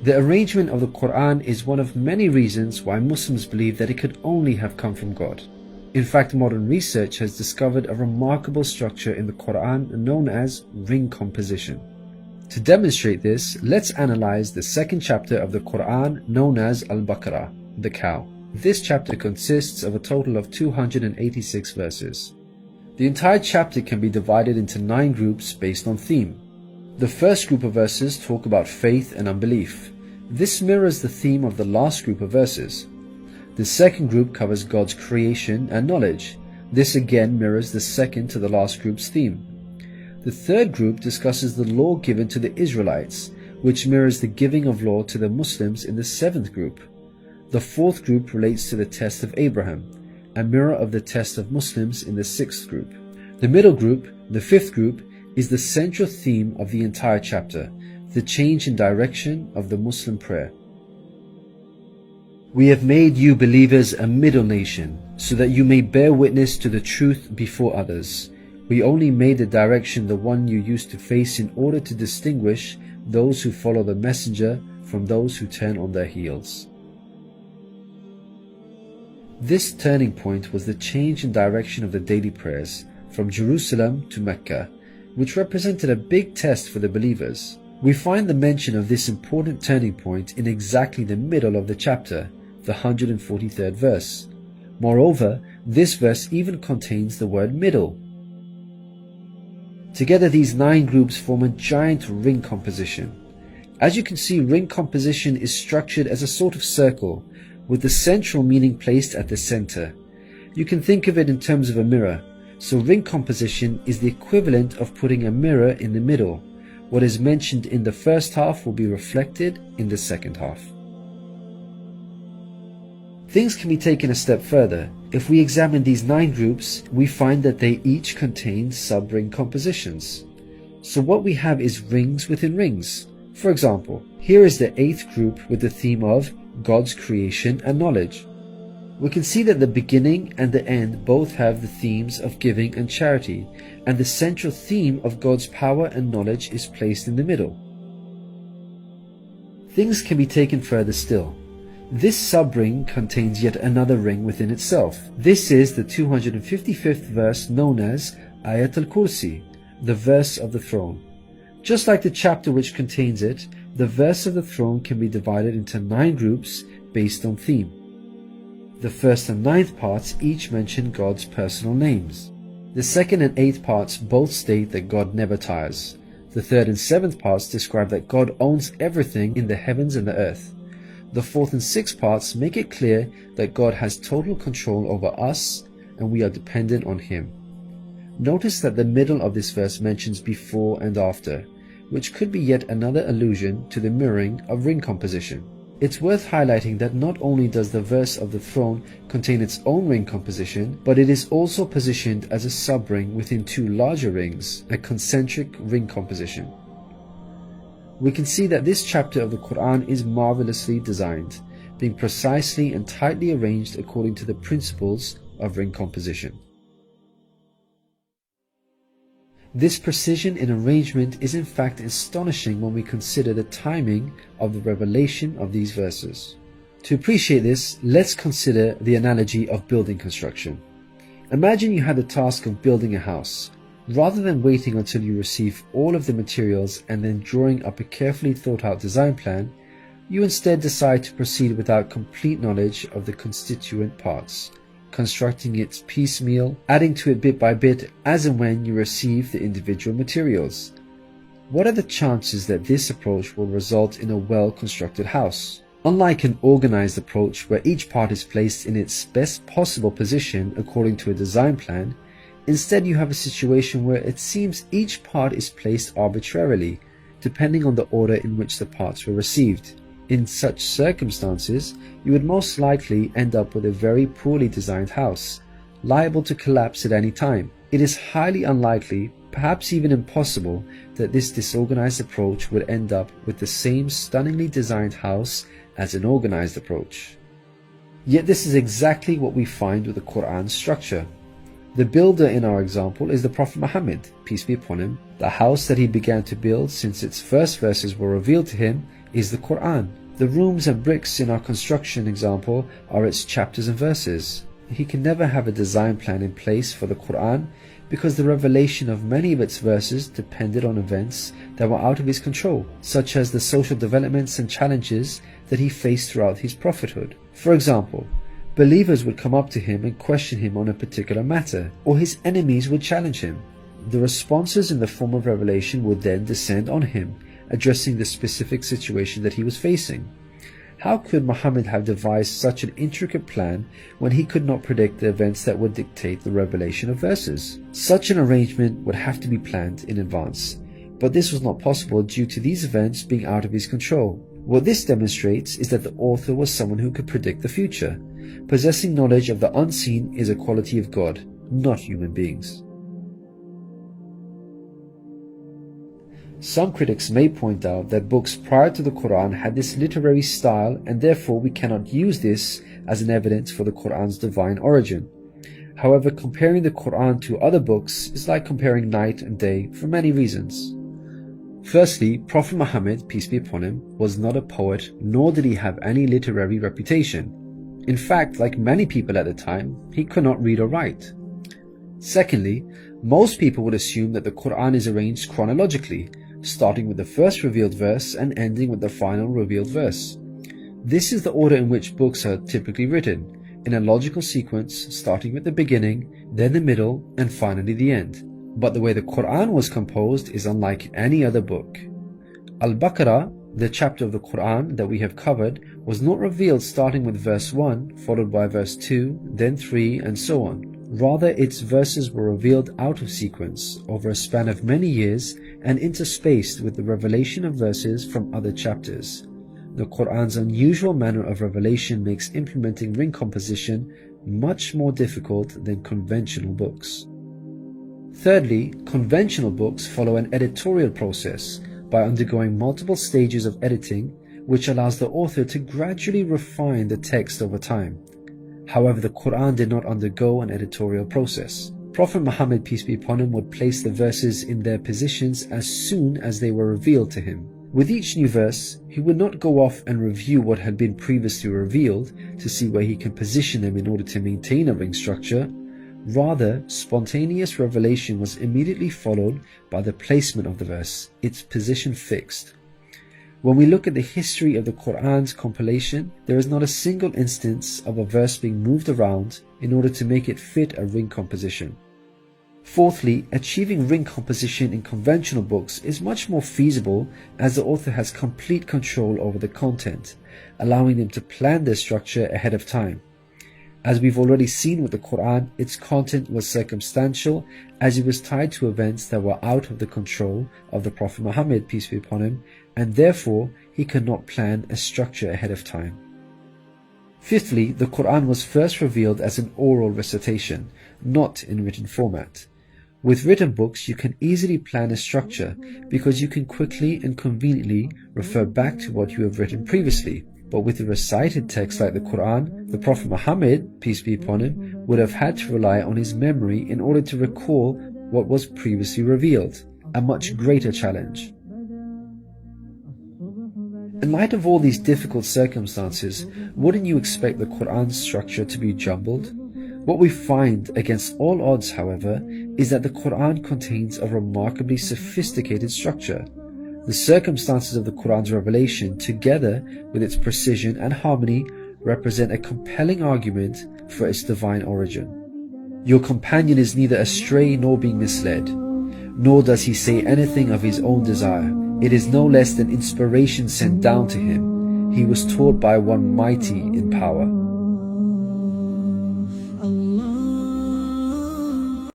The arrangement of the Qur'an is one of many reasons why Muslims believe that it could only have come from God. In fact, modern research has discovered a remarkable structure in the Qur'an known as ring composition. To demonstrate this, let's analyze the second chapter of the Qur'an known as Al-Baqarah, the cow. This chapter consists of a total of 286 verses. The entire chapter can be divided into 9 groups based on theme. The first group of verses talk about faith and unbelief. This mirrors the theme of the last group of verses. The second group covers God's creation and knowledge. This again mirrors the second to the last group's theme. The third group discusses the law given to the Israelites, which mirrors the giving of law to the Muslims in the 7th group. The fourth group relates to the test of Abraham, a mirror of the test of Muslims in the 6th group. The middle group, the 5th group, is the central theme of the entire chapter, the change in direction of the Muslim prayer. We have made you believers a middle nation, so that you may bear witness to the truth before others. We only made the direction the one you used to face in order to distinguish those who follow the messenger from those who turn on their heels. This turning point was the change in direction of the daily prayers from Jerusalem to Mecca, which represented a big test for the believers. We find the mention of this important turning point in exactly the middle of the chapter, the 143rd verse. Moreover, this verse even contains the word middle. Together these 9 groups form a giant ring composition. As you can see, ring composition is structured as a sort of circle, with the central meaning placed at the center. You can think of it in terms of a mirror, so ring composition is the equivalent of putting a mirror in the middle. What is mentioned in the first half will be reflected in the second half. Things can be taken a step further. If we examine these 9 groups, we find that they each contain sub-ring compositions. So what we have is rings within rings. For example, here is the 8th group with the theme of God's creation and knowledge. We can see that the beginning and the end both have the themes of giving and charity, and the central theme of God's power and knowledge is placed in the middle. Things can be taken further still. This sub-ring contains yet another ring within itself. This is the 255th verse known as Ayat al-Kursi, the verse of the throne. Just like the chapter which contains it, the verse of the throne can be divided into 9 groups based on theme. The first and 9th parts each mention God's personal names. The 2nd and 8th parts both state that God never tires. The 3rd and 7th parts describe that God owns everything in the heavens and the earth. The 4th and 6th parts make it clear that God has total control over us and we are dependent on Him. Notice that the middle of this verse mentions before and after, which could be yet another allusion to the mirroring of ring composition. It's worth highlighting that not only does the verse of the throne contain its own ring composition, but it is also positioned as a sub-ring within 2 larger rings, a concentric ring composition. We can see that this chapter of the Qur'an is marvelously designed, being precisely and tightly arranged according to the principles of ring composition. This precision in arrangement is in fact astonishing when we consider the timing of the revelation of these verses. To appreciate this, let's consider the analogy of building construction. Imagine you had the task of building a house. Rather than waiting until you receive all of the materials and then drawing up a carefully thought out design plan, you instead decide to proceed without complete knowledge of the constituent parts, constructing it piecemeal, adding to it bit by bit as and when you receive the individual materials. What are the chances that this approach will result in a well-constructed house? Unlike an organized approach where each part is placed in its best possible position according to a design plan, instead you have a situation where it seems each part is placed arbitrarily, depending on the order in which the parts were received. In such circumstances, you would most likely end up with a very poorly designed house, liable to collapse at any time. It is highly unlikely, perhaps even impossible, that this disorganized approach would end up with the same stunningly designed house as an organized approach. Yet this is exactly what we find with the Qur'an's structure. The builder in our example is the Prophet Muhammad, peace be upon him. The house that he began to build since its first verses were revealed to him is the Qur'an. The rooms and bricks in our construction example are its chapters and verses. He can never have a design plan in place for the Qur'an because the revelation of many of its verses depended on events that were out of his control, such as the social developments and challenges that he faced throughout his prophethood. For example, believers would come up to him and question him on a particular matter, or his enemies would challenge him. The responses in the form of revelation would then descend on him, addressing the specific situation that he was facing. How could Muhammad have devised such an intricate plan when he could not predict the events that would dictate the revelation of verses? Such an arrangement would have to be planned in advance, but this was not possible due to these events being out of his control. What this demonstrates is that the author was someone who could predict the future. Possessing knowledge of the unseen is a quality of God, not human beings. Some critics may point out that books prior to the Qur'an had this literary style, and therefore we cannot use this as an evidence for the Qur'an's divine origin. However, comparing the Qur'an to other books is like comparing night and day for many reasons. Firstly, Prophet Muhammad, peace be upon him, was not a poet, nor did he have any literary reputation. In fact, like many people at the time, he could not read or write. Secondly, most people would assume that the Qur'an is arranged chronologically, starting with the first revealed verse and ending with the final revealed verse. This is the order in which books are typically written, in a logical sequence starting with the beginning, then the middle, and finally the end. But the way the Qur'an was composed is unlike any other book. Al-Baqarah, the chapter of the Qur'an that we have covered, was not revealed starting with verse 1, followed by verse 2, then 3, and so on. Rather, its verses were revealed out of sequence over a span of many years and interspaced with the revelation of verses from other chapters. The Qur'an's unusual manner of revelation makes implementing ring composition much more difficult than conventional books. Thirdly, conventional books follow an editorial process by undergoing multiple stages of editing, which allows the author to gradually refine the text over time. However, the Qur'an did not undergo an editorial process. Prophet Muhammad, peace be upon him, would place the verses in their positions as soon as they were revealed to him. With each new verse, he would not go off and review what had been previously revealed to see where he can position them in order to maintain a ring structure. Rather, spontaneous revelation was immediately followed by the placement of the verse, its position fixed. When we look at the history of the Qur'an's compilation, there is not a single instance of a verse being moved around in order to make it fit a ring composition. Fourthly, achieving ring composition in conventional books is much more feasible as the author has complete control over the content, allowing them to plan their structure ahead of time. As we've already seen with the Qur'an, its content was circumstantial as it was tied to events that were out of the control of the Prophet Muhammad, peace be upon him, and therefore he could not plan a structure ahead of time. Fifthly, the Qur'an was first revealed as an oral recitation, not in written format. With written books, you can easily plan a structure because you can quickly and conveniently refer back to what you have written previously. But with a recited text like the Qur'an, the Prophet Muhammad, peace be upon him, would have had to rely on his memory in order to recall what was previously revealed, a much greater challenge. In light of all these difficult circumstances, wouldn't you expect the Qur'an's structure to be jumbled? What we find against all odds, however, is that the Qur'an contains a remarkably sophisticated structure. The circumstances of the Qur'an's revelation, together with its precision and harmony, represent a compelling argument for its divine origin. Your companion is neither astray nor being misled, nor does he say anything of his own desire. It is no less than inspiration sent down to him. He was taught by one mighty in power.